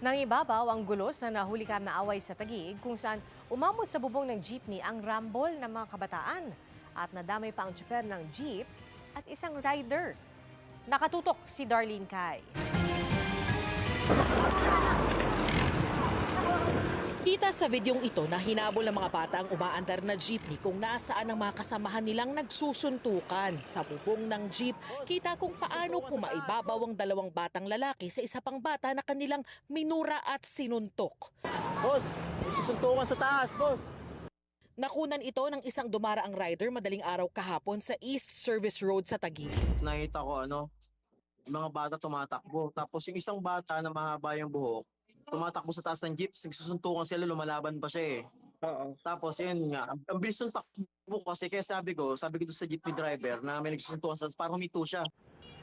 Nangibabaw ang gulos na nahulikam na away sa Taguig kung saan umabot sa bubong ng jeepney ang rambol ng mga kabataan at nadamay pa ang tsuper ng jeep at isang rider. Nakatutok si Darlene Kai. Kita sa videong ito na hinabol ng mga bata ang umaandar na jeepney kung nasaan ang mga kasamahan nilang nagsusuntukan. Sa bubong ng jeep, kita kung paano pumaibabaw ang dalawang batang lalaki sa isa pang bata na kanilang minura at sinuntok. Boss, may susuntukan sa taas, boss. Nakunan ito ng isang dumaraang rider madaling araw kahapon sa East Service Road sa Taguig. Nakita ko yung mga bata tumatakbo. Tapos yung isang bata na mahaba yung buhok, tumatakbo sa taas ng jeep, nagsusuntukan sila, lumalaban pa siya eh. Oo. Tapos yun nga, ang bilis ng takbo kasi kaya sabi ko doon sa jeepney driver na may nagsusuntukan sa taas, parang humito siya.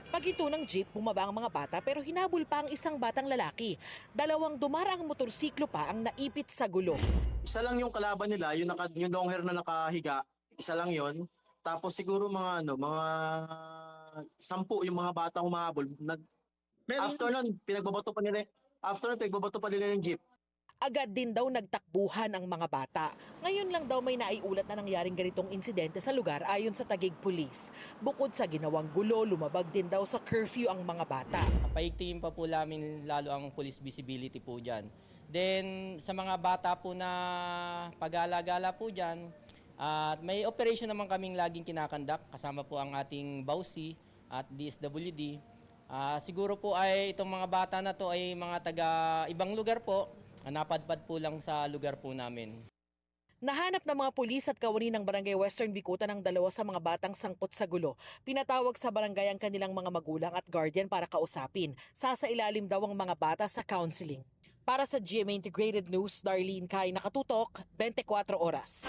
Paghinto ng jeep, bumaba ang mga bata pero hinabol pa ang isang batang lalaki. Dalawang dumaraang motorsiklo pa ang naipit sa gulo. Isa lang yung kalaban nila, yung long hair na nakahiga, isa lang yun. Tapos siguro mga 10 yung mga bata humahabol. After nun, pinagbabato pa nila yung jeep. Agad din daw nagtakbuhan ang mga bata. Ngayon lang daw may naiulat na nangyaring ganitong insidente sa lugar ayon sa Taguig Police. Bukod sa ginawang gulo, lumabag din daw sa curfew ang mga bata. Paigtingin pa po namin lalo ang police visibility po dyan. Then sa mga bata po na pag-alagala po dyan, at may operation naman kaming laging kinakandak kasama po ang ating BAUSI at DSWD. Siguro po ay itong mga bata na to ay mga taga ibang lugar po. Napadpad po lang sa lugar po namin. Nahanap ng mga pulis at kawani ng Barangay Western Bicutan ang dalawa sa mga batang sangkot sa gulo. Pinatawag sa barangay ang kanilang mga magulang at guardian para kausapin. Sasailalim daw ang mga bata sa counseling. Para sa GMA Integrated News, Darlene Kai, nakatutok, 24 oras.